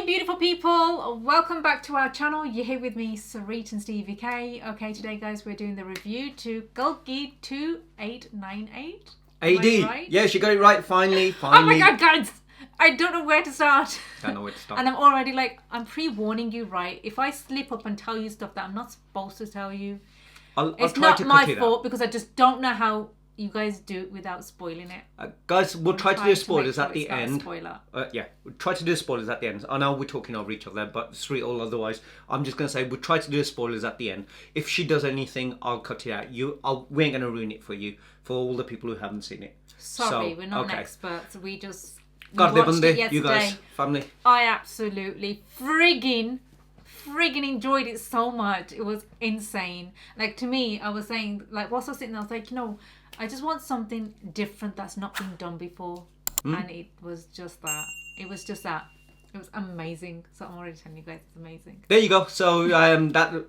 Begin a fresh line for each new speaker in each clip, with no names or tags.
beautiful people, welcome back to our channel. You're here with me, Sarit and Stevie K. Okay, today guys, we're doing the review to Kalki 2898
AD.
right?
Yes, you got it right, finally.
Oh my god, guys! I don't know where to start.
Don't know where to start.
And I'm already like, I'm pre-warning you, right? If I slip up and tell you stuff that I'm not supposed to tell you,
I'll
it's
try
not
to
my
cut it
fault
out.
because I just don't know how you guys do it without spoiling it.
Guys, we'll try to do spoilers
make
at the
sure it's not a
end.
spoiler.
Yeah, we'll try to do spoilers at the end. I know we're talking over each other, but Sri or otherwise, I'm just going to say we'll try to do spoilers at the end. If she does anything, I'll cut it out. We ain't going to ruin it for you, for all the people who haven't seen it.
Sorry,
So,
we're not
okay.
experts. We just
God live
watched
under
it yesterday.
you guys, family.
I absolutely friggin' enjoyed it so much. It was insane. Like, to me, I was saying, like, whilst I was sitting there, I was like, I just want something different that's not been done before. And it was just that. It was just that. It was amazing. So I'm already telling you guys, it's amazing.
There you go. So that.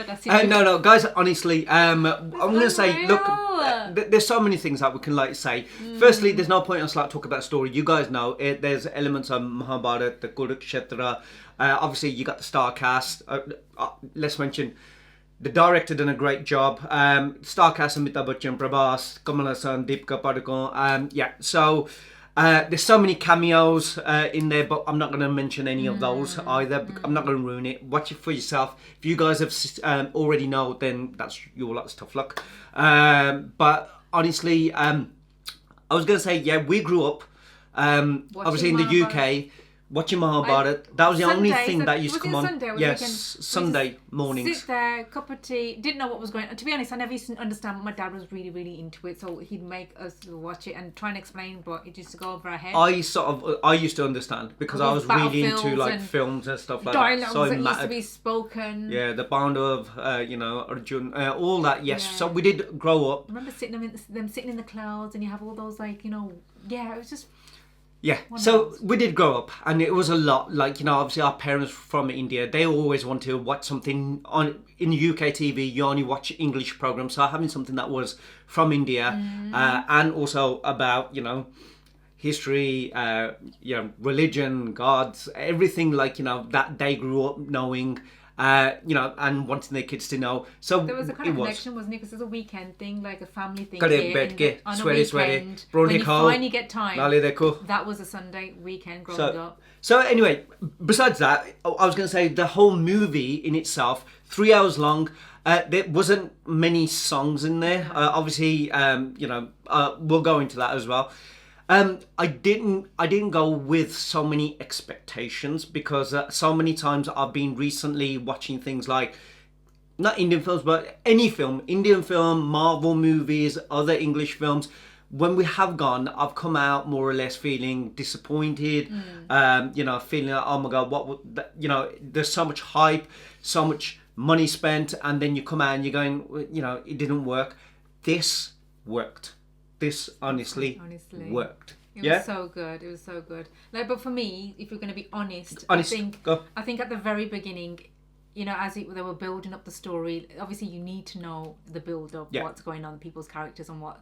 That's
No, guys. Honestly, I'm gonna say, look,
unreal.
there's so many things that we can say. Firstly, there's no point in us talk about story. You guys know it. There's elements of Mahabharata, the Kurukshetra. Obviously, you got the star cast. Let's mention the director done a great job. Star cast: Amitabh Bachchan, Prabhas, Kamal Haasan, Deepika Padukone. Yeah. So. There's so many cameos in there, but I'm not going to mention any of those either. I'm not going to ruin it. Watch it for yourself. If you guys have already know, then that's your lot's tough luck. But honestly, I was going to say, yeah, we grew up, obviously in the UK, watching Mahabharata. That was the only thing that used to come on.
Sunday,
yes,
weekend?
Sunday mornings.
Sit there, cup of tea. Didn't know what was going on. To be honest, I never used to understand. But my dad was really into it, so he'd make us watch it and try and explain, but it used to go over our head.
I used to understand because I was really into films and stuff like that.
Dialogues
So it
that used to
mattered.
be spoken.
Yeah, the band of Arjun, all that. Yes,
Yeah.
so we did grow up.
I remember them sitting in the clouds, and you have all those yeah, it was just.
Yeah, so we did grow up, and it was a lot. Obviously our parents from India, they always want to watch something on in UK TV. You only watch English programs, so having something that was from India, and also about history, religion, gods, everything that they grew up knowing. And wanting their kids to know. So
there was a kind of connection, wasn't it? Because it's a weekend thing, like a family thing.
On a
weekend, when you finally get time. That was a Sunday weekend growing up.
So anyway, besides that, I was going to say the whole movie in itself, 3 hours long. There wasn't many songs in there. Obviously, we'll go into that as well. I didn't go with so many expectations because so many times I've been recently watching things like not Indian films but any film, Indian film, Marvel movies, other English films. When we have gone, I've come out more or less feeling disappointed. Feeling like, oh my god, there's so much hype, so much money spent, and then you come out and you're going, it didn't work. This worked. This honestly worked.
It was so good. It was so good. But for me, if you're going to be honest, I think at the very beginning, as they were building up the story, obviously you need to know the build up, what's going on, people's characters, and what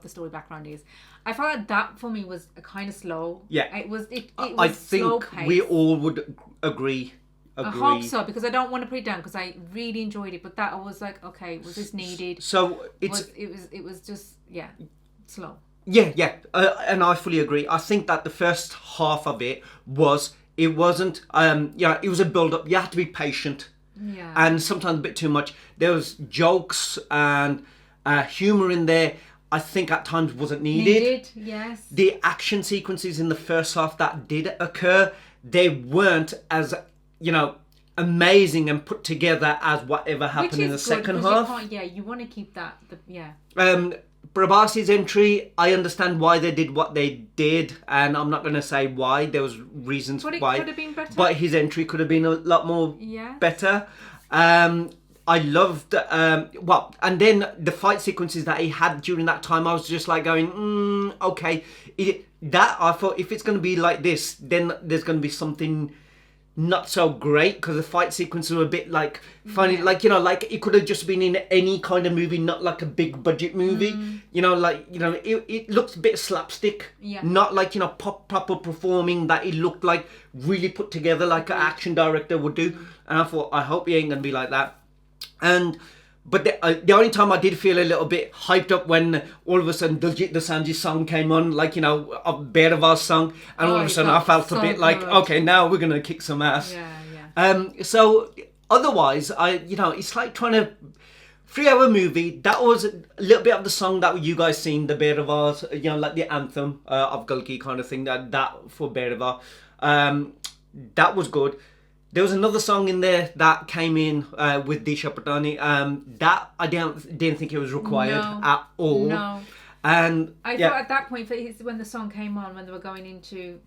the story background is. I felt like that for me was kind of slow. Yeah, it was. It was
I think
slow paced.
We all would agree.
I hope so, because I don't want to put it down because I really enjoyed it. But that I was like, okay, was this needed?
So it
was just slow.
Yeah, and I fully agree. I think that the first half of it wasn't. It was a build up. You had to be patient.
Yeah.
And sometimes a bit too much. There was jokes and humor in there. I think at times wasn't needed.
Yes.
The action sequences in the first half that did occur, they weren't as amazing and put together as whatever happened in the second half.
You want to keep that.
Prabhas' entry, I understand why they did what they did, and I'm not going to say why. There was reasons why.
Could have been better.
But his entry could have been a lot more better. I loved, and then the fight sequences that he had during that time, I was just like going, okay. I thought if it's going to be like this, then there's going to be something not so great because the fight sequences were a bit like funny, like, you know, like it could have just been in any kind of movie, not like a big budget movie. You know, like, you know, it looks a bit slapstick, not like, you know, proper performing, that it looked like really put together like an action director would do. And I thought, I hope he ain't gonna be like that. But the only time I did feel a little bit hyped up when all of a sudden Diljit Dosanjh's song came on, like, you know, a Bhairava's song, and all of a sudden I felt a bit like, okay, now we're gonna kick some ass. So otherwise, you know, it's like trying to 3-hour movie. That was a little bit of the song that you guys seen, the Bhairava's, you know, like the anthem of Kalki kind of thing. That for Bhairava, that was good. There was another song in there that came in with Disha Patani. That I didn't think it was required at all.
No.
And
I thought at that point, when the song came on, when they were going into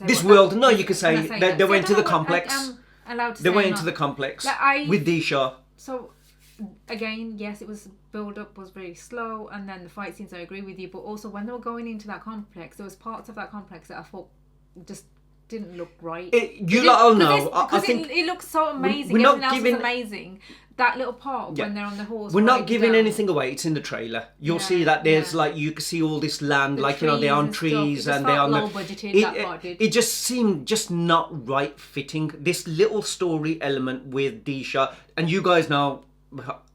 this world, no, you could say they went to the complex.
Allowed to
they
say
went
or
into
not.
the complex
Like,
with Disha.
So again, yes, it was build up was very slow, and then the fight scenes, I agree with you, but also when they were going into that complex, there was parts of that complex that I thought just didn't look right.
I think
it looks so amazing.
we're not
Everything else
giving-
is amazing. That little part when they're on the horse.
we're not
riding
giving
down.
anything away. It's in the trailer. You'll see that there's like, you can see all this land, like, you know, they're on trees and they're on
low budgeted. That part did.
It just seemed just not right fitting. This little story element with Disha, and you guys know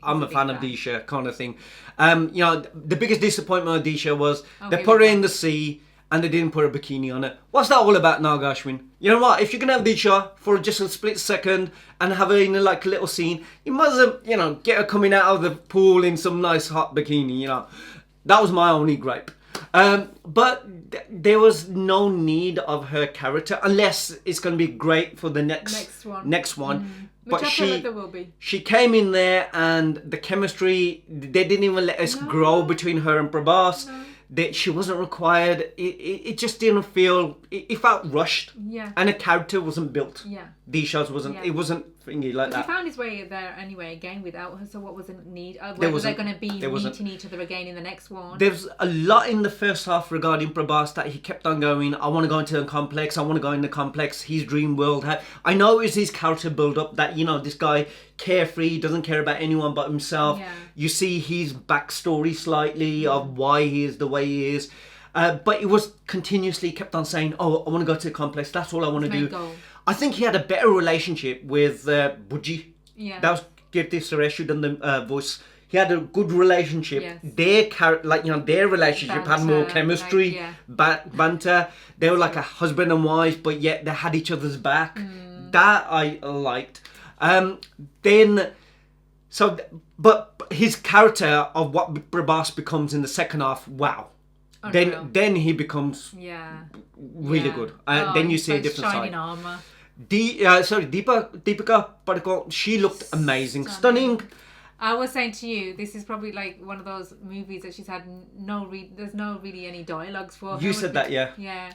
I'm a fan of Disha kind of thing. You know, the biggest disappointment of Disha was they put her in the sea and they didn't put a bikini on it. What's that all about, Nag Ashwin? You know what? If you can have Disha for just a split second and have her in like a little scene, you must have, you know, get her coming out of the pool in some nice hot bikini, you know. That was my only gripe. But there was no need of her character, unless it's going to be great for the next one. But
Which I feel like there will be.
She came in there and the chemistry, they didn't even let us grow between her and Prabhas. She wasn't required. It just didn't feel. It felt rushed.
Yeah.
And her character wasn't built.
Yeah.
Disha's wasn't. It wasn't thingy like that.
He found his way there anyway, again without her. So what was the need? Whether they're going to be meeting each other again in the next one.
There's a lot in the first half regarding Prabhas that he kept on going. I want to go into the complex. I want to go in the complex. His dream world. I know it's his character build up that, you know, this guy carefree, doesn't care about anyone but himself.
Yeah.
You see his backstory slightly of why he is the way he is. But it was continuously kept on saying, oh, I want to go to the complex. That's all I want to do.
Goal.
I think he had a better relationship with Buji.
Yeah.
That was Kirti Suresh who done the voice. He had a good relationship.
Yes.
Their relationship had more chemistry, banter. They were like a husband and wife, but yet they had each other's back. That I liked. But his character of what Prabhas becomes in the second half, wow.
Unreal.
Then he becomes really good. Then you see a different
shining
side.
armor.
Deepika Padukone, she looked amazing, stunning.
I was saying to you, this is probably like one of those movies that she's had there's no really any dialogues for.
You said that, yeah.
Yeah.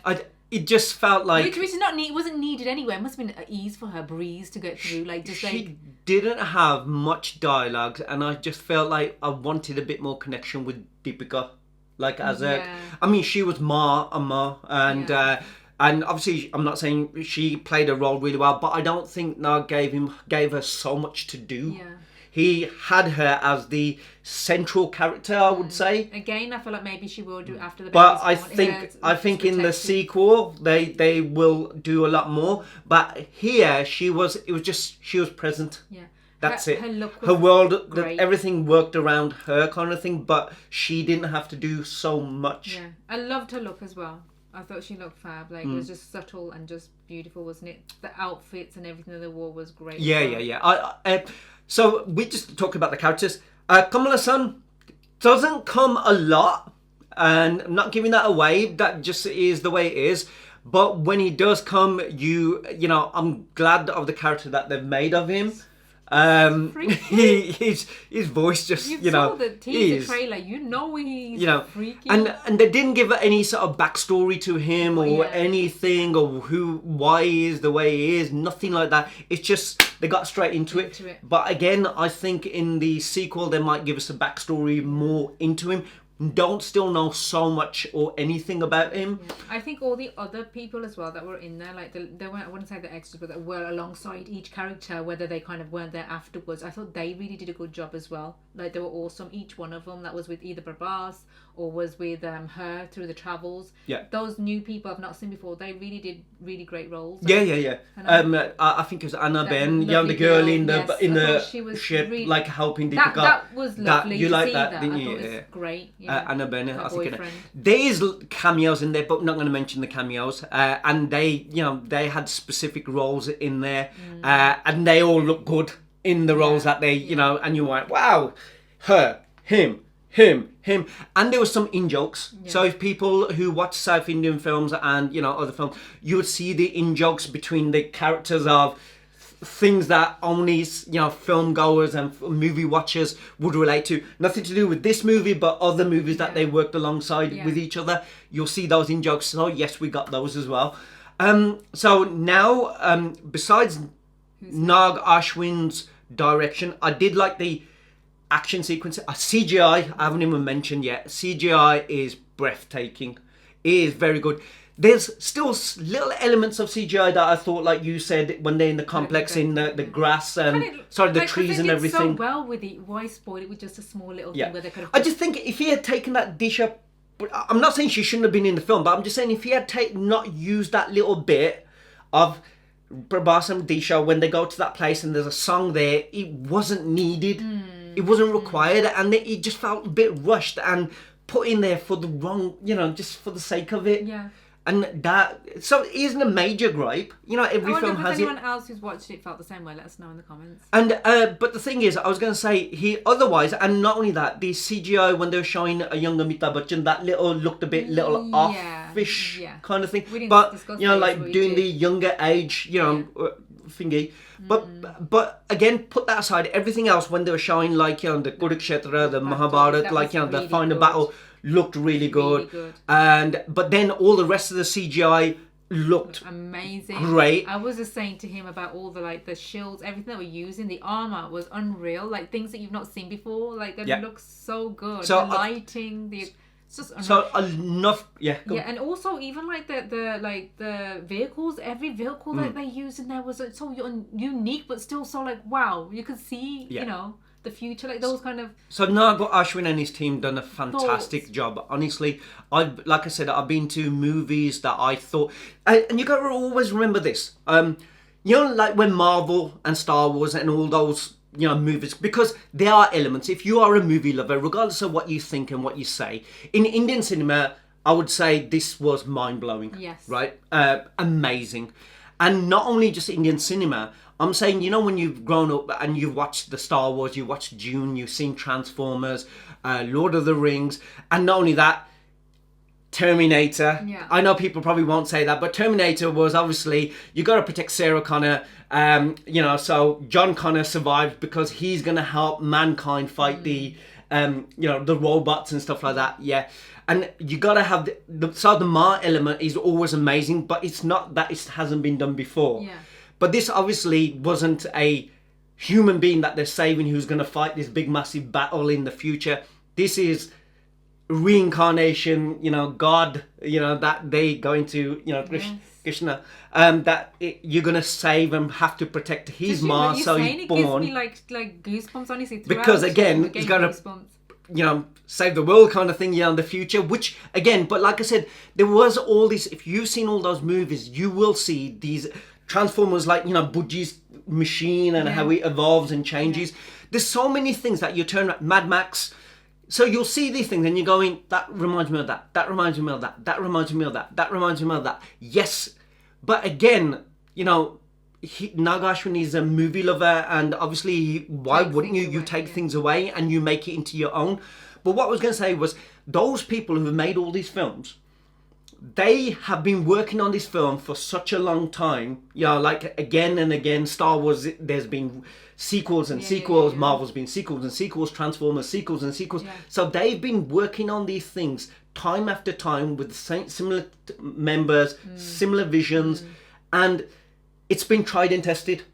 It just felt like
which is not wasn't needed anyway. It must have been an ease for her, breeze to get through. Like just
she didn't have much dialogue, and I just felt like I wanted a bit more connection with Deepika. Like I mean, she was Ma, and obviously I'm not saying she played a role really well, but I don't think Nag gave her so much to do.
Yeah.
He had her as the central character, I would say.
Again, I feel like maybe she will do after the.
But I think in the sequel they will do a lot more. But here she was present.
Yeah.
That's it.
Her look was
her world,
everything
worked around her kind of thing, but she didn't have to do so much.
Yeah, I loved her look as well. I thought she looked fab. Like it was just subtle and just beautiful, wasn't it? The outfits and everything that they wore was great.
Yeah. So we just talked about the characters. Kamal Haasan doesn't come a lot, and I'm not giving that away. That just is the way it is. But when he does come, you know, I'm glad of the character that they've made of him. His voice just, you know,
saw the teaser trailer, you know, he's freaky,
and they didn't give any sort of backstory to him or anything, or why he is the way he is, nothing like that. It's just they got straight into it. But again, I think in the sequel they might give us a backstory more into him. don't still know so much or anything about him.
Yeah. I think all the other people as well that were in there, like they weren't, I wouldn't say the extras, but that were alongside each character, whether they kind of weren't there afterwards. I thought they really did a good job as well. Like they were awesome, each one of them. That was with either Prabhas or was with her through the travels.
Yeah.
Those new people I've not seen before, they really did really great roles.
Yeah. I think it was Anna Ben, the girl in the ship,
really,
like helping Deepika.
That was lovely.
You
to
like
see
that, didn't
I
you?
thought it was great. Yeah.
Anna Ben, I think
boyfriend.
there is cameos in there, but I'm not going to mention the cameos. And they had specific roles in there, and they all look good in the roles that they, and you went, wow, her, him, and there were some in-jokes. So if people who watch South Indian films and other films, you would see the in-jokes between the characters of things that only film goers and movie watchers would relate to. Nothing to do with this movie, but other movies that they worked alongside with each other. You'll see those in-jokes. So yes, we got those as well. So now, besides Nag Ashwin's direction, I did like the action sequence. CGI, I haven't even mentioned yet. CGI is breathtaking. It is very good. There's still little elements of CGI that I thought, like you said, when they're in the complex, in the grass and the trees and everything.
So well with it. Why spoil it with just a small little thing where they could have...
I just think if he had taken that dish up, I'm not saying she shouldn't have been in the film, but I'm just saying if he had not used that little bit of Prabhas and Disha when they go to that place and there's a song there, it wasn't needed. It wasn't required, and it just felt a bit rushed and put in there for the wrong, just for the sake of it.
Yeah.
And so it isn't a major gripe. Every film has it.
If anyone else who's watched it felt the same way, let us know in the comments.
And but the thing is, I was going to say, otherwise, and not only that, the CGI when they were showing a young Amitabh Bachchan, that looked a bit offish kind of thing. But like doing the younger age, thingy. But again, put that aside. Everything else when they were showing like the Kurukshetra, the Mahabharata, like the final battle looked really good. But then all the rest of the CGI looked
amazing,
great.
I was just saying to him about all the shields, everything that we're using, the armor was unreal, like things that you've not seen before, like they look so good. So the lighting, it's just
enough.
And also even like the vehicles, every vehicle that they used in there was so unique, but still so like wow, you could see the future, like those kind of...
So Nag Ashwin and his team done a fantastic job. Honestly, like I said, I've been to movies that I thought... And you got to always remember this. Like when Marvel and Star Wars and all those, movies, because there are elements. If you are a movie lover, regardless of what you think and what you say, in Indian cinema, I would say this was mind-blowing.
Yes.
Right? Amazing. And not only just Indian cinema... I'm saying, when you've grown up and you've watched the Star Wars, you watched Dune, you've seen Transformers, Lord of the Rings, and not only that, Terminator.
Yeah.
I know people probably won't say that, but Terminator was obviously, you got to protect Sarah Connor. So John Connor survived because he's going to help mankind fight the robots and stuff like that. Yeah. And you got to have the Ma element is always amazing, but it's not that it hasn't been done before.
Yeah.
But this obviously wasn't a human being that they're saving who's going to fight this big massive battle in the future. This is reincarnation, God, that they going to, Krishna, that you're going to save and have to protect his Ma, so he's born.
It gives me like goosebumps, honestly.
Because again, he's got to, save the world kind of thing, in the future, which again, but like I said, there was all this, if you've seen all those movies, you will see these Transformers, like, Budgie's machine and how it evolves and changes. There's so many things that you turn around, Mad Max. So you'll see these things and you're going, that reminds me of that. That reminds me of that. That reminds me of that. That reminds me of that. Yes. But again, Nag Ashwin is a movie lover, and obviously, why wouldn't you? You take things away and you make it into your own. But what I was going to say was, those people who have made all these films, they have been working on this film for such a long time. Like again and again, Star Wars, there's been sequels and sequels. Marvel's been sequels and sequels. Transformers, sequels and sequels. Yeah. So they've been working on these things time after time with the same, similar members, similar visions. And it's been tried and tested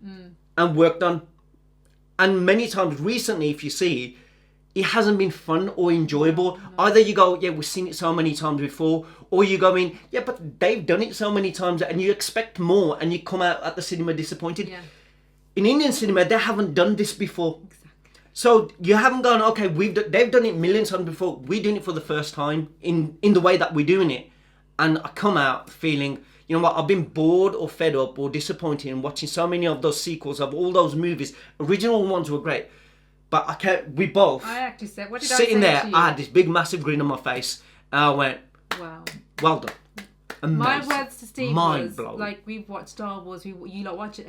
and worked on. And many times recently, if you see, it hasn't been fun or enjoyable. Either you go, yeah, we've seen it so many times before, or you go in, yeah, but they've done it so many times, and you expect more, and you come out at the cinema disappointed.
Yeah.
In Indian cinema, they haven't done this before.
Exactly.
So you haven't gone, okay, they've done it millions of times before. We're doing it for the first time in the way that we're doing it. And I come out feeling, you know what, I've been bored or fed up or disappointed in watching so many of those sequels of all those movies. Original ones were great. But I can't, we both,
I actually said, what did I
sitting
say
there,
to you?
I had this big massive grin on my face. And I went,
Wow.
well done. Amazing.
My words to Steve
Mind
was,
blowing.
like, we've watched Star Wars, you lot watch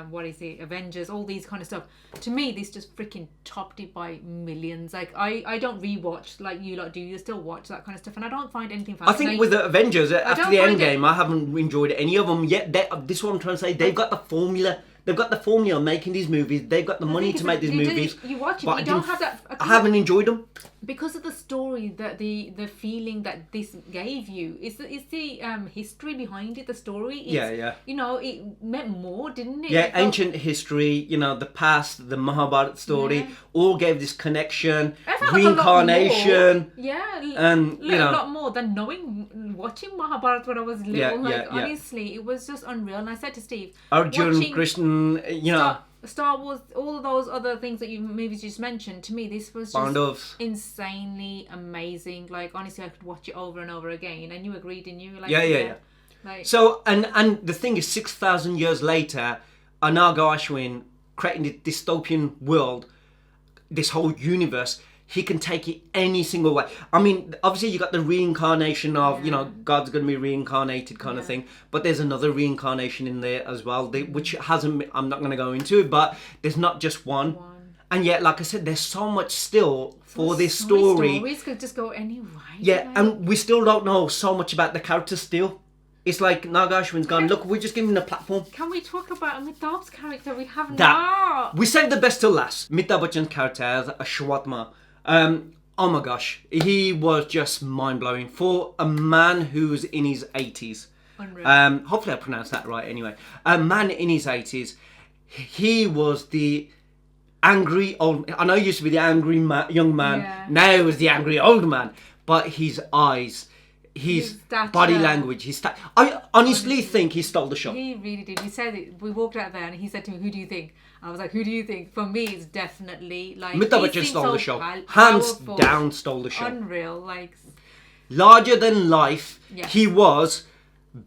what is it, Avengers, all these kind of stuff. To me, this just freaking topped it by millions. Like, I don't rewatch like you lot do. You still watch that kind of stuff, and I don't find anything
I
fascinating.
think with the Avengers, after
don't
the
find
Endgame, I haven't enjoyed any of them yet. This is what I'm trying to say. They've got the formula. They've got the formula of making these movies. They've got the money to make these movies.
You watch it,
but
but you don't have that.
I haven't enjoyed them.
Because of the story, that the feeling that this gave you, is the history behind it, the story.
Yeah.
You know, it meant more, didn't it?
Yeah,
It felt-
ancient history, you know, the past, the Mahabharata story,
Yeah.
all gave this connection,
I felt like a lot
reincarnation.
more. Yeah,
and, you know-
a lot more than watching Mahabharata when I was little.
Yeah,
like,
yeah.
honestly, it was just unreal. And I said to Steve,
Arjun,
watching
Krishna, you know,
Star Wars, all of those other things that movies just mentioned, to me, this was just
Pandavs.
insanely amazing. Like, honestly, I could watch it over and over again. And you agreed, didn't you? Like,
Yeah.
Like,
So, and the thing is, 6,000 years later, Nag Ashwin creating the dystopian world, this whole universe, he can take it any single way. I mean, obviously you got the reincarnation of, you know, God's going to be reincarnated kind of thing. But there's another reincarnation in there as well, which hasn't, I'm not going to go into it, but there's not just one. And yet, like I said, there's so much still for this story.
Stories could just go any way.
Yeah,
like.
and we still don't know so much about the characters still. It's like Nag Ashwin's gone, look, we're just giving him a platform.
Can we talk about Amitabh's character? We have
That.
not.
We saved the best till last. Amitabh Bachchan's character as Ashwatma. Oh my gosh, he was just mind-blowing for a man who's in his 80s.
Unreal.
Hopefully I pronounced that right anyway. A man in his 80s. He was the angry old... I know he used to be the angry young man.
Yeah.
Now he was the angry old man. But his eyes, his
stature.
body language, I honestly think he stole the show.
He really did. He said it. We walked out there and he said to me, "Who do you think?" I was like, "Who do you think?" For me, it's definitely like
Amitabh
he
Bachchan
seems
stole
so
the show. Hands
powerful,
down stole the show.
Unreal, like
Larger than life.
Yes.
He was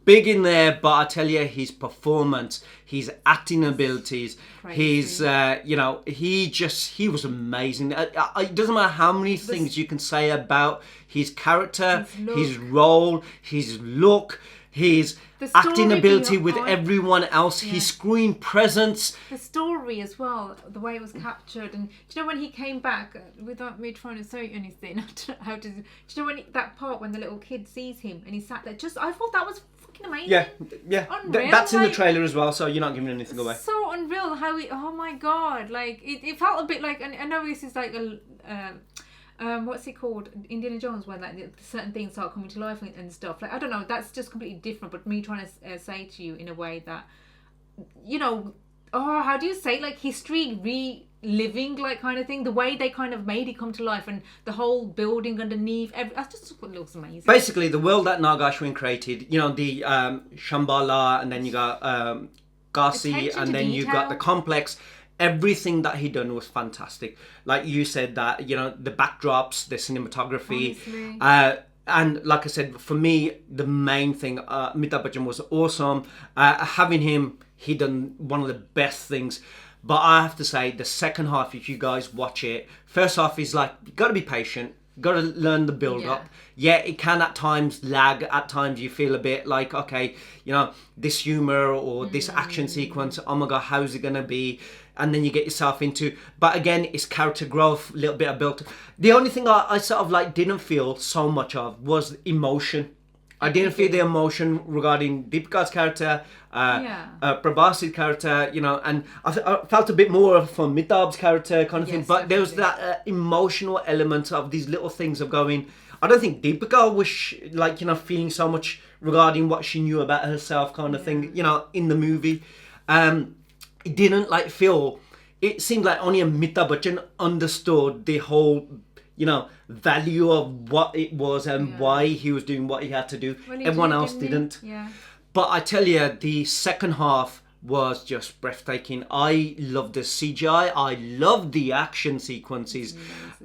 big in there, but I tell you, his performance, his acting abilities, his, you know, he was amazing. It doesn't matter how many things you can say about his character, his role, his look, his acting ability with everyone else, his screen presence.
the story as well, the way it was captured, and do you know when he came back without me trying to say anything? I don't know how to. Do you know when that part when the little kid sees him and he sat there? Just I thought that was fucking amazing.
Yeah.
Unreal,
That's in the
like-
trailer as well, so you're not giving anything away.
So unreal how he. Oh my god! Like it felt a bit like. And I know this is like a. What's it called? Indiana Jones, when like certain things start coming to life and stuff. Like I don't know. That's just completely different. But me trying to say to you in a way that, you know, how do you say, like history reliving, like kind of thing. The way they kind of made it come to life and the whole building underneath. That's just what looks amazing.
Basically, the world that Nag Ashwin created, you know, the Shambhala, and then you got Kasi,
Attention
and
to
then you got
detail.
the complex. Everything that he done was fantastic. Like you said, that, you know, the backdrops, the cinematography,
Honestly.
and like I said, for me, the main thing, Amitabh Bachchan was awesome. Having him, he done one of the best things. But I have to say, the second half, if you guys watch it, first half is like, you got to be patient. Got to learn the build up. Yeah, it can at times lag. At times you feel a bit like, okay, you know, this humor or this action sequence, oh my God, how's it going to be? And then you get yourself into, but again, it's character growth, a little bit of build. The only thing I sort of like didn't feel so much of was emotion. I didn't feel the emotion regarding Deepika's character, Prabhas' character, you know, and I felt a bit more from Amitabh's character kind of thing. But there was that emotional element of these little things of going. I don't think Deepika was like, you know, feeling so much regarding what she knew about herself kind of thing, you know, in the movie. It didn't like feel it seemed like only Amitabh Bachchan understood the whole, value of what it was and why he was doing what he had to do.
Well, he
Everyone
did,
else
didn't he?
didn't.
Yeah.
But I tell you, the second half was just breathtaking. I loved the CGI. I loved the action sequences.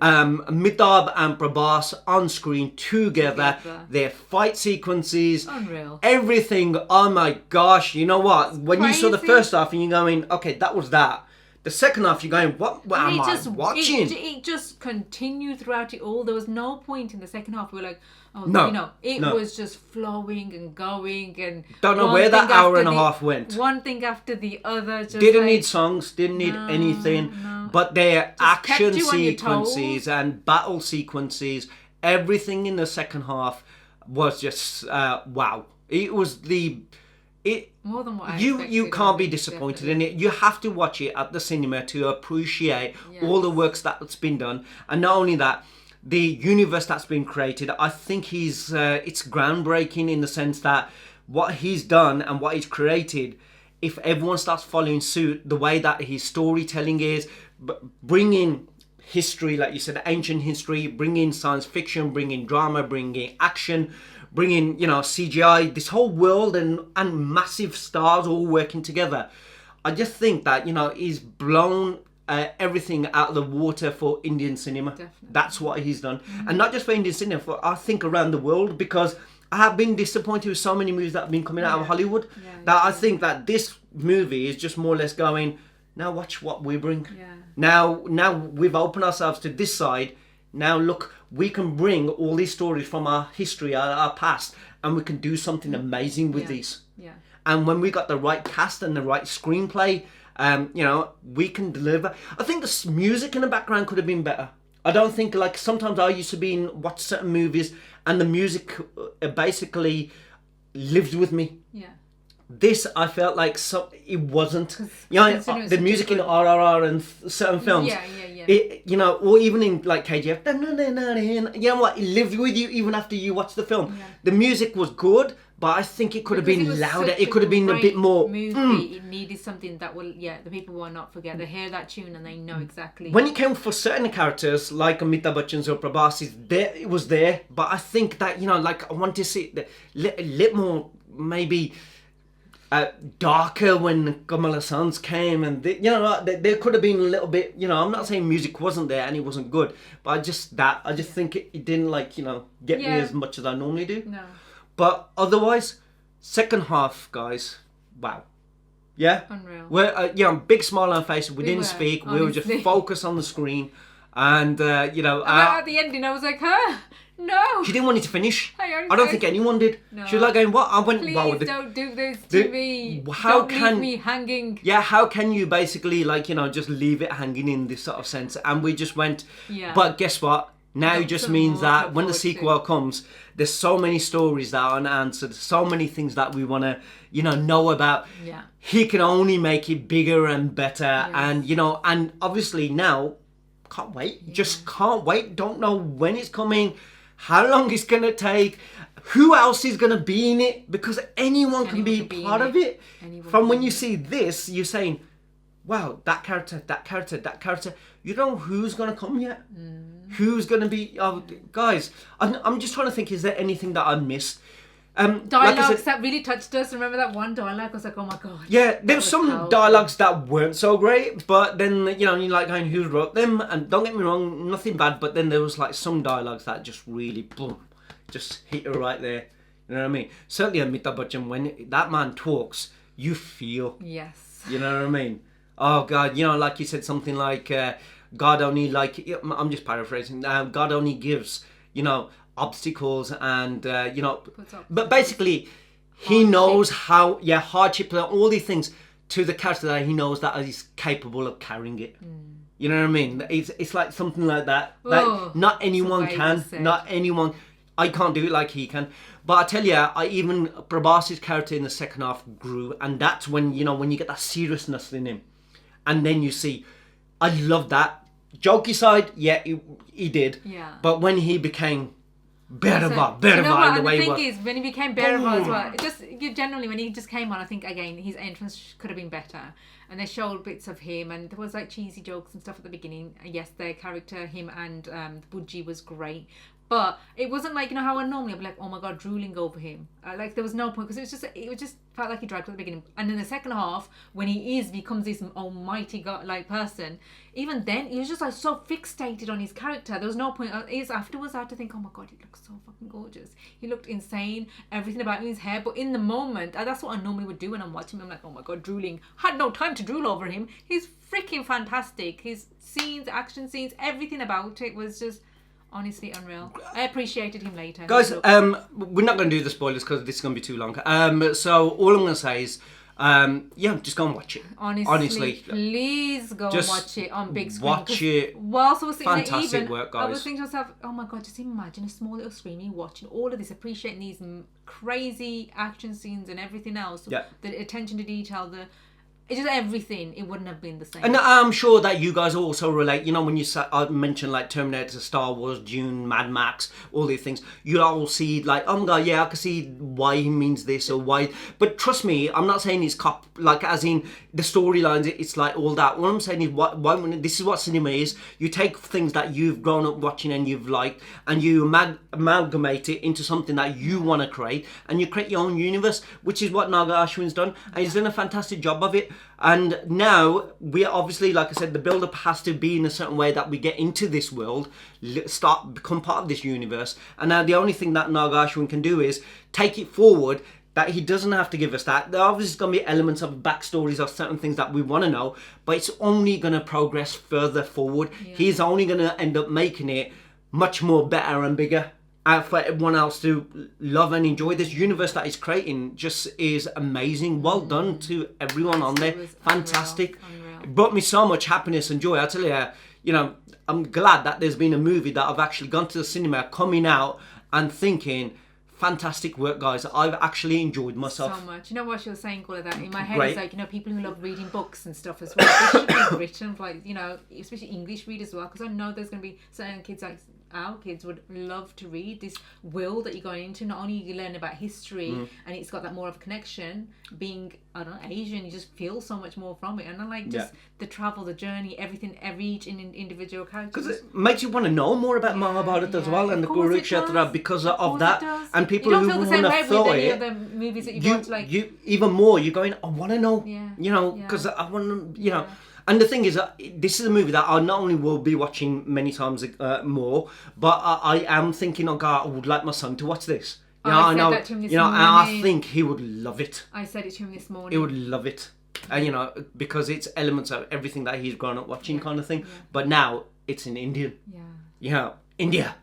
Amitabh and Prabhas on screen together. Their fight sequences.
Unreal.
Everything. Oh my gosh. You know what? When you saw the
Crazy.
first half and you're going, okay, that was that. The second half, you're going, what am I watching?
It just continued throughout it all. There was no point in the second half we were like, it was just flowing and going and
don't know where that hour and a half went.
One thing after the other. Just
didn't need songs, didn't need anything.
No.
But their action
kept you on your
sequences and battle sequences, everything in the second half was just wow. It was
more than what I
you
expected,
can't be disappointed in it. You have to watch it at the cinema to appreciate all the works that's been done, and not only that, the universe that's been created. I think it's groundbreaking in the sense that what he's done and what he's created, if everyone starts following suit, the way that his storytelling is, bringing history, like you said, ancient history, bringing science fiction, bringing drama, bringing action, bringing CGI, this whole world and massive stars all working together. I just think that he's blown everything out of the water for Indian cinema.
Definitely.
That's what he's done, and not just for Indian cinema, for I think around the world, because I have been disappointed with so many movies that have been coming out of Hollywood. I think that this movie is just more or less going, now watch what we bring. Now we've opened ourselves to this side. Now look, we can bring all these stories from our history, our past, and we can do something amazing with these. And when we got the right cast and the right screenplay, we can deliver. I think the music in the background could have been better. I don't think, like, sometimes I used to watch certain movies and the music basically lived with me. This, I felt like it wasn't. The music in RRR and certain films. It, or even in like KGF. You know what? It lived with you even after you watched the film. The music was good, but I think it could have been louder. It could have been a bit more.
Movie. It needed something that will, the people will not forget. They hear that tune and they know exactly.
When it came for certain characters like Amitabh Bachchan's or Prabhas, it was there. But I think that I want to see a little more maybe. Darker when Kamal Haasan's came, and there could have been a little bit. I'm not saying music wasn't there and it wasn't good, but I just think it didn't get me as much as I normally do.
No.
But otherwise, second half, guys, wow. Yeah.
Unreal.
We're big smile on our face. We didn't speak.
Honestly.
We were just focused on the screen, and
at the ending, I was like, no.
She didn't want it to finish.
I
don't think anyone did.
No.
She was like going, what? I went,
Please
wow.
don't do this to me.
Don't
leave me hanging.
Yeah, how can you basically just leave it hanging in this sort of sense? And we just went, but guess what? Now it just means that when the sequel comes, there's so many stories that are unanswered, so many things that we want to, know about.
Yeah.
He can only make it bigger and better. And, and obviously now, can't wait. Just can't wait. Don't know when it's coming. How long it's going to take, who else is going to be in it, because anyone can be part of it. From when you see this, you're saying, wow, that character. You don't know who's going to come yet. Who's going to be, guys, I'm just trying to think, is there anything that I missed?
Dialogues that really touched us. Remember that one dialogue? I was like, oh my god.
Yeah, there was some
powerful.
Dialogues that weren't so great, but then you're like going, who wrote them? And don't get me wrong, nothing bad, but then there was like some dialogues that just really boom, just hit her right there. You know what I mean? Certainly Amitabh Bachchan, when that man talks, you feel.
Yes.
You know what I mean? Oh god, like you said something like God only I'm just paraphrasing. God only gives obstacles and but basically he knows how hardship and all these things to the character that he knows that he's capable of carrying it. You know what I mean? It's like something like that. Not anyone can. Not anyone. I can't do it like he can. But I tell you, even Prabhas' character in the second half grew, and that's when when you get that seriousness in him, and then you see, I love that jokey side. Yeah, he did.
Yeah.
But when he became Berava
You know
in
what?
the
And
way.
the thing is, when he became Berava as well, generally when he just came on, I think again his entrance could have been better. And they showed bits of him, and there was like cheesy jokes and stuff at the beginning. And yes, their character, him and Budgie, was great. But it wasn't like, you know how I normally I'd be like, oh my god, drooling over him. Like there was no point, because it just felt like he dragged at the beginning. And in the second half, when he becomes this almighty god like person, even then he was just like so fixated on his character. There was no point. Afterwards I had to think, oh my god, he looks so fucking gorgeous. He looked insane. Everything about him, his hair. But in the moment, that's what I normally would do when I'm watching him. I'm like, oh my god, drooling. Had no time to drool over him. He's freaking fantastic. His scenes, action scenes, everything about it was just honestly unreal. I appreciated him later.
Guys, we're not going to do the spoilers because this is going to be too long. So all I'm going to say is, just go and watch it.
Honestly, please go and watch it on big screen.
Watch it.
Whilst I was sitting
Fantastic
there,
work, guys.
I was thinking to myself, oh my god, just imagine a small little screen, you watching all of this, appreciating these crazy action scenes and everything else.
Yeah.
The attention to detail, it's just everything. It wouldn't have been the same.
And I'm sure that you guys also relate. You know, when I mentioned like Terminator, Star Wars, Dune, Mad Max, all these things, you all see like, oh my god, yeah, I can see why he means this or why. But trust me, I'm not saying he's like as in the storylines. It's like all that. What I'm saying is, why this is what cinema is. You take things that you've grown up watching and you've liked, and you amalgamate it into something that you want to create, and you create your own universe, which is what Nag Ashwin's done, and he's done a fantastic job of it. And now we are obviously, like I said, the build-up has to be in a certain way that we get into this world, become part of this universe. And now the only thing that Nag Ashwin can do is take it forward. That he doesn't have to give us that. There obviously is going to be elements of backstories of certain things that we want to know, but it's only going to progress further forward. Yeah. He's only going to end up making it much more better and bigger. For everyone else to love and enjoy this universe that he's creating just is amazing. Well done to everyone on there. Fantastic. Unreal. It brought me so much happiness and joy. I tell you, I'm glad that there's been a movie that I've actually gone to the cinema, coming out and thinking, fantastic work, guys. I've actually enjoyed myself
so much. You know what she was saying, all of that in my head is like, people who love reading books and stuff as well, they should be written for, like, especially English readers as well, because I know there's going to be certain kids, like our kids, would love to read this world that you're going into. Not only you learn about history and it's got that more of a connection, being, I don't know, Asian, you just feel so much more from it. And I like just the travel, the journey, everything, each individual character.
Because it makes you want to know more about Mahabharata as well, and the Kurukshetra because of that. And people who want to throw it,
other movies that you watch, like
you even more, you're going, I want to know, because I want to,
Yeah.
And the thing is, this is a movie that I not only will be watching many times more, but I am thinking, oh God, I would like my son to watch this.
I said that to him this morning.
And I think he would love it.
I said it to him this morning.
He would love it, and because it's elements of everything that he's grown up watching, kind of thing. Yeah. But now it's in Indian. Yeah. India.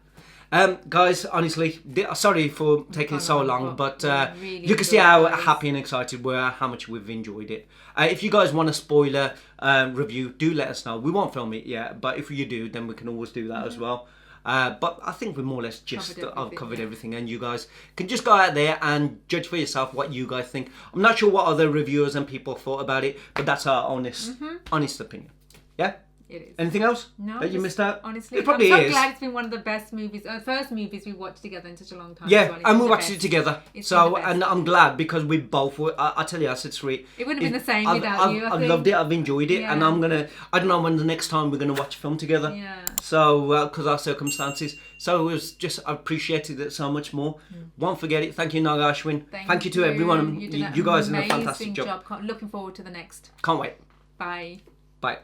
Guys, honestly, sorry for taking so long, but really you can see how happy and excited we are, how much we've enjoyed it. If you guys want a spoiler review, do let us know. We won't film it yet, but if you do, then we can always do that as well. But I think we more or less just covered everything, and you guys can just go out there and judge for yourself what you guys think. I'm not sure what other reviewers and people thought about it, but that's our honest opinion. Yeah?
It is.
Anything else
that
you missed out?
Honestly,
it probably
I'm so glad it's been one of the best movies, first movies we've watched together in such a long time.
Yeah, and we watched it together. So, and I'm glad because we both were, I tell you, I said sweet.
It wouldn't have been the same without you,
I've loved it, I've enjoyed it, and I don't know when the next time we're going to watch a film together.
Yeah.
So, because our circumstances. So it was just, I appreciated it so much more. Won't forget it. Thank you, Nag Ashwin. Thank you to everyone. You guys did a fantastic job.
Looking forward to the next.
Can't wait.
Bye.
Bye.